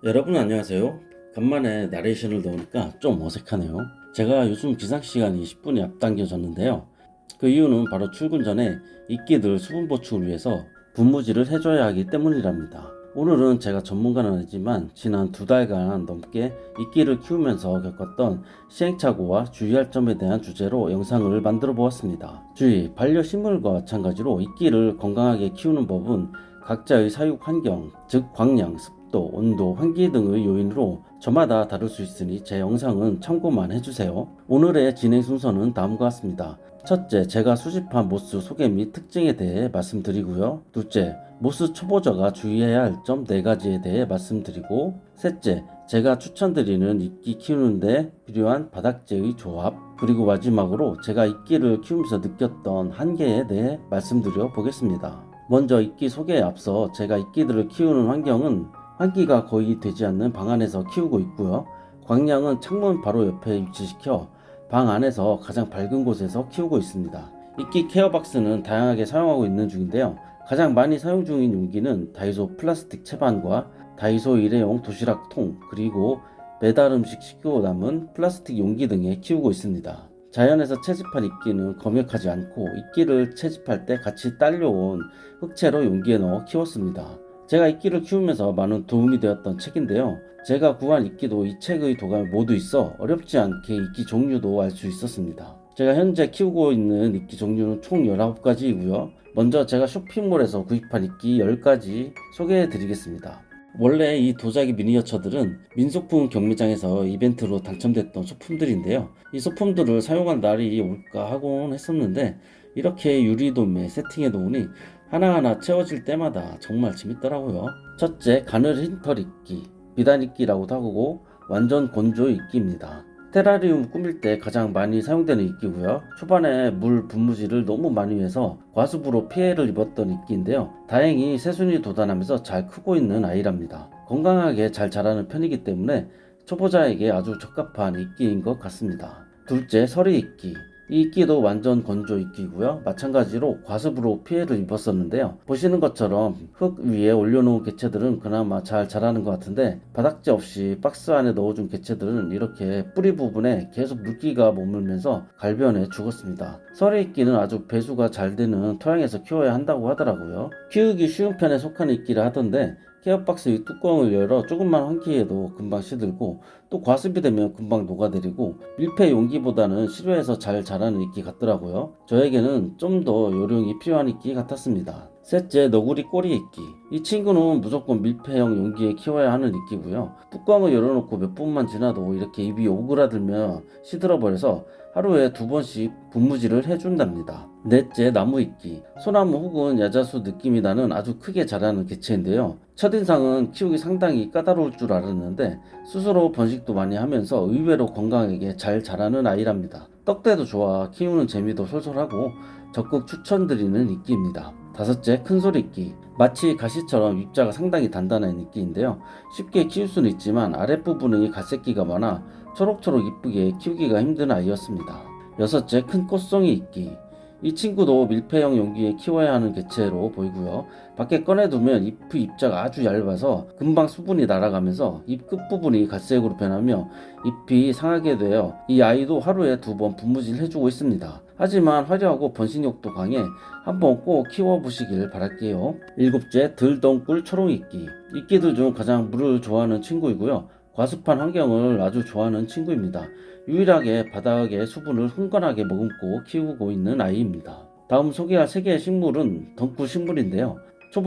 여러분 안녕하세요. 간만에 나레이션을 넣으니까 좀 어색하네요. 제가 요즘 기상시간이 10분이 앞당겨졌는데요. 그 이유는 바로 출근 전에 이끼들 수분 보충을 위해서 분무질을 해줘야 하기 때문이랍니다. 오늘은 제가 전문가는 아니지만 지난 2달간 넘게 이끼를 키우면서 겪었던 시행착오와 주의할 점에 대한 주제로 영상을 만들어 보았습니다. 주의, 반려식물과 마찬가지로 이끼를 건강하게 키우는 법은 각자의 사육 환경, 즉 광량, 습도, 온도, 환기 등의 요인으로 저마다 다를 수 있으니 제 영상은 참고만 해주세요. 오늘의 진행 순서는 다음과 같습니다. 첫째, 제가 수집한 모스 소개 및 특징에 대해 말씀드리고요. 둘째, 모스 초보자가 주의해야 할 점 4가지에 대해 말씀드리고, 셋째, 제가 추천드리는 이끼 키우는데 필요한 바닥재의 조합, 그리고 마지막으로 제가 이끼를 키우면서 느꼈던 한계에 대해 말씀드려 보겠습니다. 먼저 이끼 소개에 앞서 제가 이끼들을 키우는 환경은 환기가 거의 되지 않는 방 안에서 키우고 있고요. 광량은 창문 바로 옆에 위치시켜 방 안에서 가장 밝은 곳에서 키우고 있습니다. 이끼 케어박스는 다양하게 사용하고 있는 중인데요. 가장 많이 사용 중인 용기는 다이소 플라스틱 채반과 다이소 일회용 도시락 통, 그리고 배달 음식 식고 남은 플라스틱 용기 등에 키우고 있습니다. 자연에서 채집한 이끼는 검역하지 않고 이끼를 채집할 때 같이 딸려온 흑채로 용기에 넣어 키웠습니다. 제가 이끼를 키우면서 많은 도움이 되었던 책인데요. 제가 구한 이끼도 이 책의 도감이 모두 있어 어렵지 않게 이끼 종류도 알 수 있었습니다. 제가 현재 키우고 있는 이끼 종류는 총 19가지이고요. 먼저 제가 쇼핑몰에서 구입한 이끼 10가지 소개해 드리겠습니다. 원래 이 도자기 미니어처들은 민속품 경매장에서 이벤트로 당첨됐던 소품들인데요. 이 소품들을 사용한 날이 올까 하곤 했었는데 이렇게 유리돔에 세팅해 놓으니 하나하나 채워질 때마다 정말 재밌더라고요. 첫째, 가늘 흰털 이끼, 비단 이끼라고도 하고 완전 건조 이끼입니다. 테라리움 꾸밀 때 가장 많이 사용되는 이끼고요. 초반에 물 분무질을 너무 많이 해서 과습으로 피해를 입었던 이끼인데요. 다행히 새순이 돋아나면서 잘 크고 있는 아이랍니다. 건강하게 잘 자라는 편이기 때문에 초보자에게 아주 적합한 이끼인 것 같습니다. 둘째, 서리 이끼. 이 이끼도 완전 건조 이끼고요. 마찬가지로 과습으로 피해를 입었었는데요. 보시는 것처럼 흙 위에 올려놓은 개체들은 그나마 잘 자라는 것 같은데 바닥재 없이 박스 안에 넣어준 개체들은 이렇게 뿌리 부분에 계속 물기가 머물면서 갈변해 죽었습니다. 서리 이끼는 아주 배수가 잘 되는 토양에서 키워야 한다고 하더라고요. 키우기 쉬운 편에 속한 이끼라 하던데 케어박스의 뚜껑을 열어 조금만 환기해도 금방 시들고 또 과습이 되면 금방 녹아내리고 밀폐 용기보다는 실외에서 잘 자라는 이끼 같더라고요. 저에게는 좀 더 요령이 필요한 이끼 같았습니다. 셋째, 너구리 꼬리 이끼. 이 친구는 무조건 밀폐형 용기에 키워야 하는 이끼고요. 뚜껑을 열어놓고 몇 분만 지나도 이렇게 입이 오그라들며 시들어버려서 하루에 2번씩 분무질을 해준답니다. 넷째, 나무 이끼. 소나무 혹은 야자수 느낌이 나는 아주 크게 자라는 개체인데요. 첫인상은 키우기 상당히 까다로울 줄 알았는데 스스로 번식도 많이 하면서 의외로 건강하게 잘 자라는 아이랍니다. 떡대도 좋아 키우는 재미도 솔솔하고 적극 추천드리는 이끼입니다. 다섯째, 큰소리 이끼. 마치 가시처럼 입자가 상당히 단단한 이끼인데요. 쉽게 키울 수는 있지만 아랫부분에 갈색기가 많아 초록초록 이쁘게 키우기가 힘든 아이였습니다. 여섯째, 큰 꽃송이 이끼. 이 친구도 밀폐형 용기에 키워야 하는 개체로 보이고요. 밖에 꺼내두면 잎의 입자가 아주 얇아서 금방 수분이 날아가면서 잎 끝부분이 갈색으로 변하며 잎이 상하게 되어 이 아이도 하루에 2번 분무질 해주고 있습니다. 하지만 화려하고 번식력도 강해 한번 꼭 키워보시길 바랄게요. 일곱째, 들덩굴 초롱이끼. 이끼들 중 가장 물을 좋아하는 친구이고요. 과습한 환경을 아주 좋아하는 친구입니다. 유일하게 바닥에 수분을 흥건하게 머금고 키우고 있는 아이입니다. 다음 소개할 3개의 식물은 덩굴 식물인데요.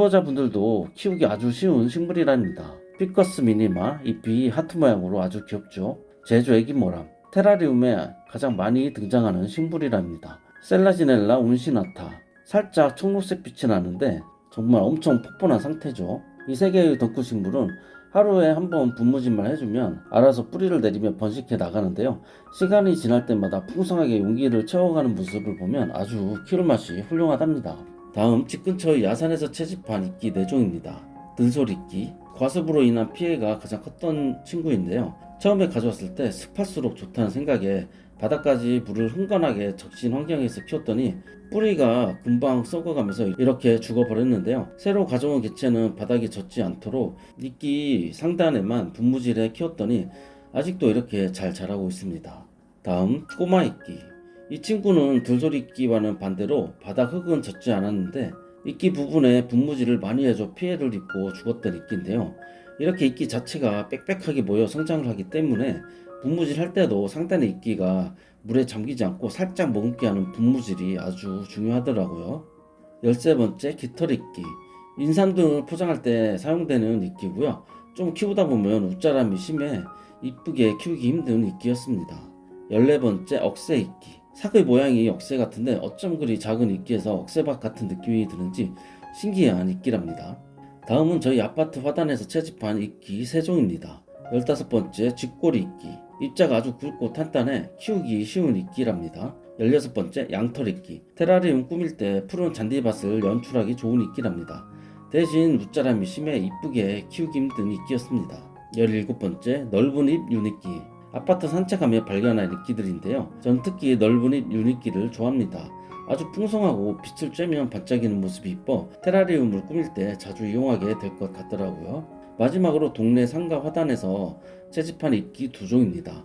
초보자분들도 키우기 아주 쉬운 식물이랍니다. 피커스 미니마, 잎이 하트 모양으로 아주 귀엽죠. 제주 애기모람, 테라리움에 가장 많이 등장하는 식물이랍니다. 셀라지넬라 운시나타, 살짝 청록색 빛이 나는데 정말 엄청 퍽퍽한 상태죠. 이 3개의 덩굴 식물은 하루에 한 번 분무질만 해주면 알아서 뿌리를 내리며 번식해 나가는데요. 시간이 지날 때마다 풍성하게 용기를 채워가는 모습을 보면 아주 키울 맛이 훌륭하답니다. 다음, 집 근처의 야산에서 채집한 이끼 4종입니다. 들소리끼. 과습으로 인한 피해가 가장 컸던 친구인데요. 처음에 가져왔을 때 습할수록 좋다는 생각에 바닥까지 물을 흥건하게 적신 환경에서 키웠더니 뿌리가 금방 썩어가면서 이렇게 죽어버렸는데요. 새로 가져온 개체는 바닥에 젖지 않도록 이끼 상단에만 분무질해 키웠더니 아직도 이렇게 잘 자라고 있습니다. 다음 꼬마 이끼. 이 친구는 들소리 이끼와는 반대로 바닥 흙은 젖지 않았는데 이끼 부분에 분무질을 많이 해줘 피해를 입고 죽었던 이끼인데요. 이렇게 이끼 자체가 빽빽하게 모여 성장을 하기 때문에 분무질 할 때도 상단의 이끼가 물에 잠기지 않고 살짝 머금게 하는 분무질이 아주 중요하더라고요. 13번째 깃털이끼. 인삼 등을 포장할 때 사용되는 이끼고요. 좀 키우다 보면 웃자람이 심해 이쁘게 키우기 힘든 이끼였습니다. 14번째 억새이끼. 삭의 모양이 억새 같은데 어쩜 그리 작은 이끼에서 억새박 같은 느낌이 드는지 신기한 이끼랍니다. 다음은 저희 아파트 화단에서 채집한 이끼 3종입니다. 15번째 쥐꼬리 이끼. 입자가 아주 굵고 탄탄해 키우기 쉬운 이끼랍니다. 16번째 양털이끼. 테라리움 꾸밀 때 푸른 잔디밭을 연출하기 좋은 이끼랍니다. 대신 웃자람이 심해 이쁘게 키우기 힘든 이끼였습니다. 17번째 넓은 잎 유니끼. 아파트 산책하며 발견한 이끼들인데요. 전 특히 넓은 잎 유니끼를 좋아합니다. 아주 풍성하고 빛을 쬐면 반짝이는 모습이 이뻐 테라리움을 꾸밀 때 자주 이용하게 될 것 같더라고요. 마지막으로 동네 상가 화단에서 채집한 이끼 2종입니다.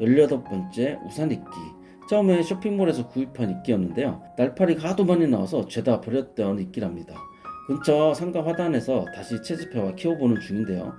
18번째 우산이끼. 처음에 쇼핑몰에서 구입한 이끼였는데요. 날파리가 하도 많이 나와서 죄다 버렸던 이끼랍니다. 근처 상가 화단에서 다시 채집해와 키워보는 중인데요.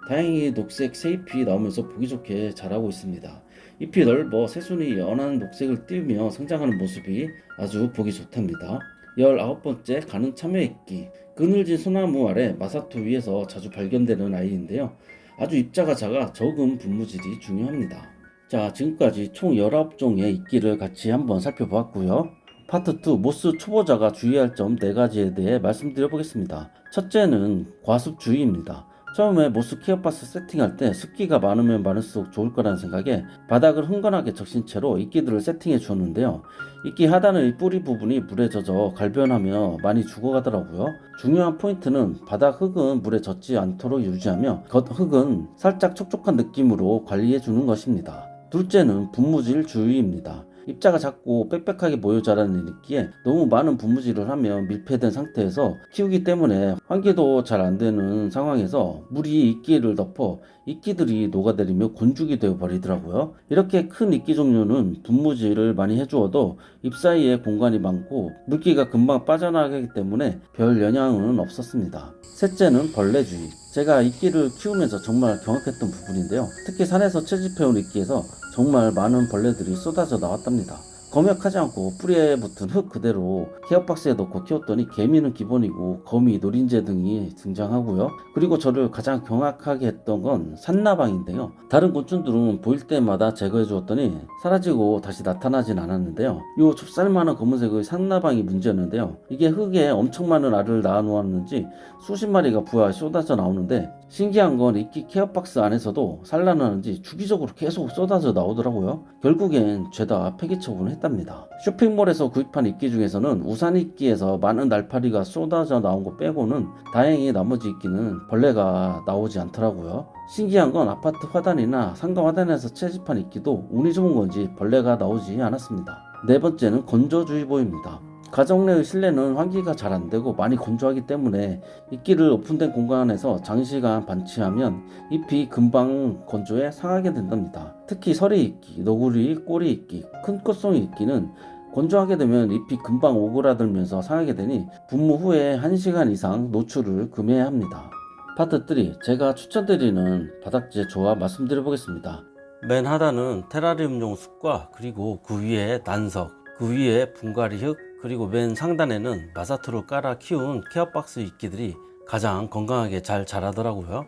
다행히 녹색 새잎이 나오면서 보기 좋게 자라고 있습니다. 잎이 넓어 새순이 연한 녹색을 띄우며 성장하는 모습이 아주 보기 좋답니다. 19번째 가는 참외이끼. 그늘진 소나무 아래 마사토 위에서 자주 발견되는 아이인데요. 아주 입자가 작아 적은 분무질이 중요합니다. 자, 지금까지 총 19종의 이끼를 같이 한번 살펴보았고요. 파트 2 모스 초보자가 주의할 점 4가지에 대해 말씀드려 보겠습니다. 첫째는 과습 주의입니다. 처음에 모스 케어박스 세팅할 때 습기가 많으면 많을수록 좋을 거라는 생각에 바닥을 흥건하게 적신 채로 이끼들을 세팅해 주었는데요. 이끼 하단의 뿌리 부분이 물에 젖어 갈변하며 많이 죽어가더라고요. 중요한 포인트는 바닥 흙은 물에 젖지 않도록 유지하며 겉 흙은 살짝 촉촉한 느낌으로 관리해 주는 것입니다. 둘째는 분무질 주의입니다. 입자가 작고 빽빽하게 모여 자라는 이끼에 너무 많은 분무질을 하면 밀폐된 상태에서 키우기 때문에 환기도 잘 안되는 상황에서 물이 이끼를 덮어 이끼들이 녹아내리며 곤죽이 되어 버리더라고요. 이렇게 큰 이끼 종류는 분무질을 많이 해주어도 잎 사이에 공간이 많고 물기가 금방 빠져나가기 때문에 별 영향은 없었습니다. 셋째는 벌레주의. 제가 이끼를 키우면서 정말 경악했던 부분인데요. 특히 산에서 채집해온 이끼에서 정말 많은 벌레들이 쏟아져 나왔답니다. 검역하지 않고 뿌리에 붙은 흙 그대로 케어박스에 넣고 키웠더니 개미는 기본이고 거미, 노린재 등이 등장하고요. 그리고 저를 가장 경악하게 했던 건 산나방인데요. 다른 곤충들은 보일 때마다 제거해 주었더니 사라지고 다시 나타나진 않았는데요. 요 좁쌀만한 검은색의 산나방이 문제였는데요. 이게 흙에 엄청 많은 알을 낳아 놓았는지 수십 마리가 부하 쏟아져 나오는데 신기한 건 이끼 케어박스 안에서도 산란하는지 주기적으로 계속 쏟아져 나오더라고요. 결국엔 죄다 폐기 처분했답니다. 쇼핑몰에서 구입한 이끼 중에서는 우산 이끼에서 많은 날파리가 쏟아져 나온 거 빼고는 다행히 나머지 이끼는 벌레가 나오지 않더라고요. 신기한 건 아파트 화단이나 상가 화단에서 채집한 이끼도 운이 좋은 건지 벌레가 나오지 않았습니다. 네 번째는 건조주의보입니다. 가정 내의 실내는 환기가 잘 안되고 많이 건조하기 때문에 이끼를 오픈된 공간에서 장시간 방치하면 잎이 금방 건조해 상하게 된답니다. 특히 서리 이끼, 너구리, 꼬리 이끼, 큰 꽃송이 이끼는 건조하게 되면 잎이 금방 오그라들면서 상하게 되니 분무 후에 1시간 이상 노출을 금해야 합니다. 파트 3, 제가 추천드리는 바닥재 조합 말씀드려 보겠습니다. 맨 하단은 테라리움용 숲과 그리고 그 위에 난석, 그 위에 분갈이 흙, 그리고 맨 상단에는 마사토를 깔아 키운 케어박스 이끼들이 가장 건강하게 잘 자라더라고요.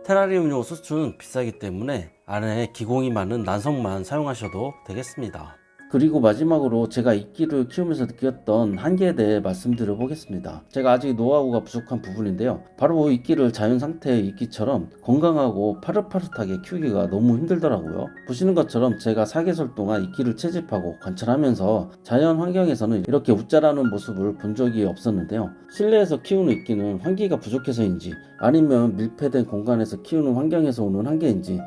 테라리움용 수초는 비싸기 때문에 안에 기공이 많은 난석만 사용하셔도 되겠습니다. 그리고 마지막으로 제가 이끼를 키우면서 느꼈던 한계에 대해 말씀드려 보겠습니다. 제가 아직 노하우가 부족한 부분인데요. 바로 이끼를 자연 상태의 이끼처럼 건강하고 파릇파릇하게 키우기가 너무 힘들더라고요. 보시는 것처럼 제가 4개월 동안 이끼를 채집하고 관찰하면서 자연 환경에서는 이렇게 웃자라는 모습을 본 적이 없었는데요. 실내에서 키우는 이끼는 환기가 부족해서인지 아니면 밀폐된 공간에서 키우는 환경에서 오는 한계인지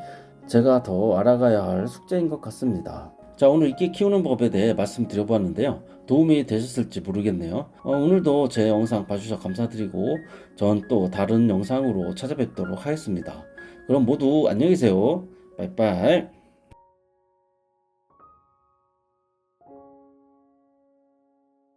제가 더 알아가야 할 숙제인 것 같습니다. 자, 오늘 이끼 키우는 법에 대해 말씀드려보았는데요. 도움이 되셨을지 모르겠네요. 오늘도 제 영상 봐주셔서 감사드리고 전 또 다른 영상으로 찾아뵙도록 하겠습니다. 그럼 모두 안녕히 계세요. 빠이빠이.